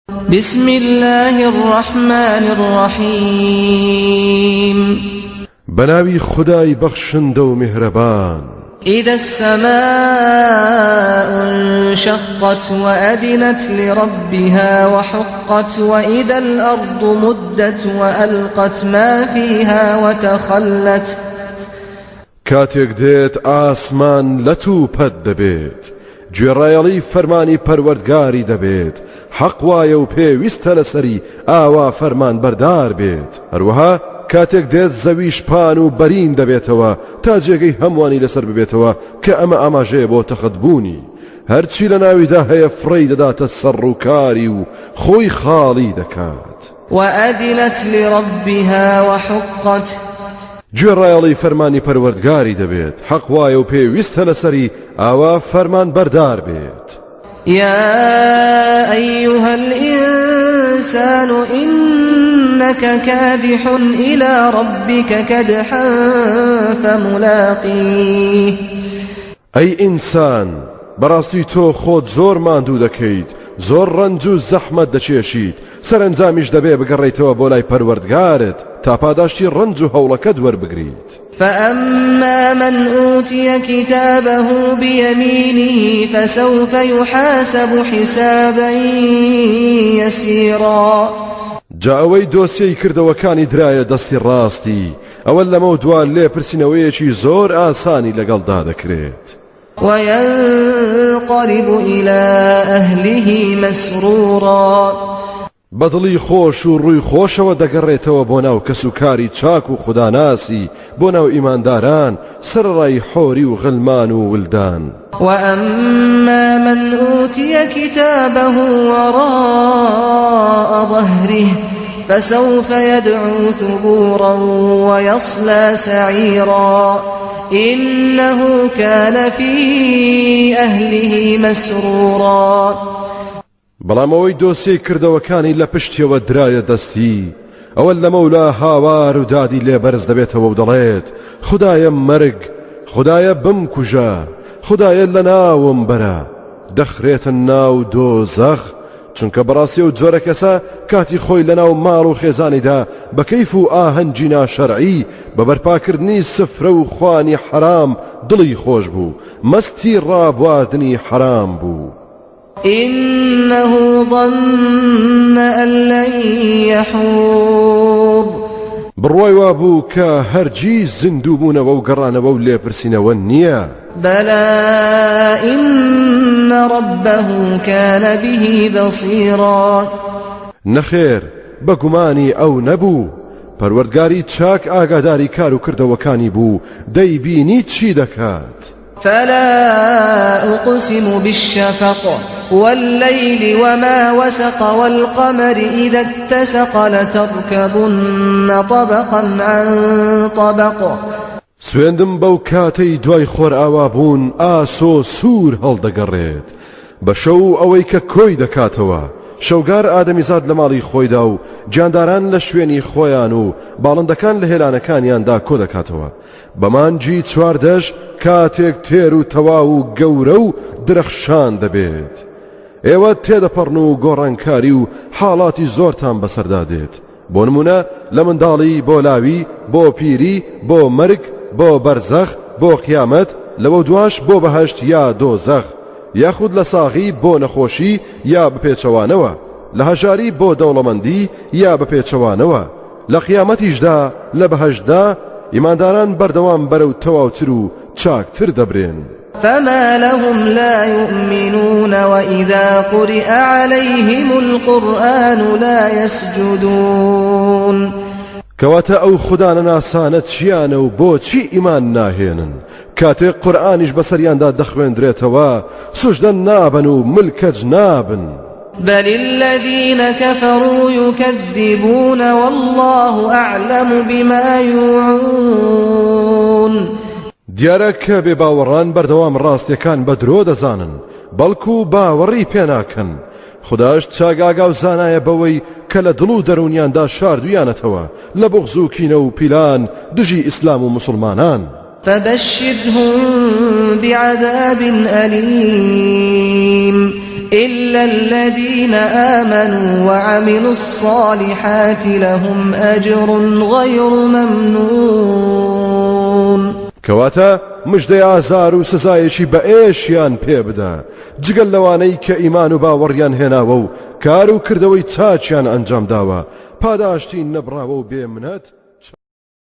بسم الله الرحمن الرحيم بناوي خداي بخشند ومهربان إذا السماء انشقت وأذنت لربها وحقت وإذا الأرض مدت وألقت ما فيها وتخلت كاتيك ديت آسمان لتو پد دبيت گوێڕایەڵی فەرمانی پەروەردگاری دەبێت حەق وایە و پێویستە لەسەری ئاوا فەرمان بەردار بێت هەروەها کاتێک دێت زەویش پان و بەرین دەبێتەوە تا جێگەی هەمووانی لەسەر ببێتەوە کە ئەمە ئاماژەیە بۆ تەخەتبوونی هەرچی لە ناویدا هەیە فڕی دەداتە سەر و کاری و خۆی خاڵی دەکات وأذنت لربها وحقت گوێڕایەڵی فەرمانی پەروەردگاری دەبێت حەق وایە و پێویستە لەسەری ئاوا فەرمان بەردار بێت يا أيها الإنسان إنك كادح إلى ربك كدحا فملاقيه أي إنسان بەڕاستی تۆ خۆت زۆر ماندوو دەکەیت زۆر ڕەنج و زەحمەت دەچێشیت سەرنجامیش دەبێ بگەڕێیتەوە بۆ لای پەروەردگارت تا پاداشتی ڕەنج و هەوڵەکەت وەربگریت فأما من أوتي كتابه بيمينه فسوف يحاسب حسابا يسيرا جا ئەوەی دۆسیەی کردەوەکانی درایە دەستی ڕاستی ئەوە لەمە دوان لێپرسینەوەیەکی زۆر ئاسانی لەگەڵدا دەکرێت وينقلب إلى أهله مسرورا بەدڵی خۆش و ڕووی خۆشەوە دەگەڕێتەوە بۆ ناو کەسوکاری چاک و خوداناسی بۆ ناو ئیمانداران سەرڕای حۆری و غلمان و ولدان وأما من أوتي كتابه وراء ظهره فسوف يدعو ثبورا ويصلى سعيرا إنه كان في أهله مسرورا بەڵام ئەوەی دۆسیەی کردەوەکانی لە پشتیەوە درایە دەستی ئەوە لە مەولا هاوار و دادی لێبەرز دەبێتەوە و دەڵێت خدایە مەرگ خدایە بمکوژە خدایە لە ناوم بەرە دەخرێتە ناو دۆزەخ چونکە بەڕاستی و جۆرە کەسە کاتی خۆی لە ناو ماڵ و خێزانیدا بە کەیف و ئاهەنگی ناشەرعی بە بەرپاکردنی سفرە و خوانی حرام دڵی خۆش بوو مەستی ڕابواردنی حرام بوو إنه ظن أن لن يحور بڕوای وابوو کە هەرگیز زیندوو بوونەوە و گەڕانەوە و لێپرسینەوە نییە بلى إن ربه كان به بصيرا نەخێر بەگومانی ئەو نەبوو پەروەردگاری چاک ئاگاداری کار و کردەوەکانی بوو دەیبینی چی دەکات فلا أقسم بالشفق والليل وما وسق والقمر إذا اتسق لتركبن طبقا عن طبق سوێندم بەو کاتەی دوای خۆر ئاوا بوون ئاسۆ سوور هەڵدەگەڕێت بە شەو ئەوەی کە کۆی دەکاتەوە شەوگار ئادەمیزاد لە ماڵی خۆیدا و گیانداران لە شوێنی خۆیان و باڵندەکان لە هێلانەکانیاندا کۆ دەکاتەوە بەمانجی چواردەش کاتێک تێر و تەواو و گەورە و درەخشان دەبێت ئێوە تێدەپەڕن و گۆڕانکاری و حاڵاتی زۆرتان بەسەردا دێت بۆ نمونە لە منداڵی بۆ لاوی بۆ پیری بۆ مەرگ بۆ بەرزەخ بۆ قیامەت لەوە دواش بۆ بەهەشت یا دۆزەخ یاخود لە ساغی بۆ نەخۆشی یا بپێچەوانەوە لە هەژاری بۆ دەوڵەمەندی یا بپێچەوانەوە لە قیامەتیشدا لە بەهەشتدا ئیمانداران بەردەوام بەرەو تەواوتر و چاکتر دەبرێن فما لهم لا يؤمنون وإذا قرئ عليهم القرآن لا يسجدون کەواتە ئەو خودانە ناسانە چیانە و بۆچی ئیمان ناهێنن کاتێک قورئانیش بەسەریاندا دەخوێندرێتەوە سوژدە نابن و ملکەج نابن بل الذين كفروا يكذبون والله أعلم بما يوعون دیارە کە بێباوەڕان بەردەوام ڕاستیەکان بە درۆ دەزانن بەڵکو باوەڕی پێناکەن خداش چاگاگا و زانایە بەوەی کە لە دڵ و دەرونیاندا شاردویانەتەوە لە بوغز و کینە و پیلان دژی ئیسلام و مسلمانان فبشرهم بعذاب أليم إلا الذين آمنوا وعملوا الصالحات لهم أجر غير ممنون کەواتە مژدەی ئازار و سزایەکی بە ئێشیان پێ بدە جگەل لەوانەی کە ئیمان و باوەڕیان هێناوە و کار و کردەوەی چاچیان ئەنجام داوە پاداشتی نەبراوە و بێمنەت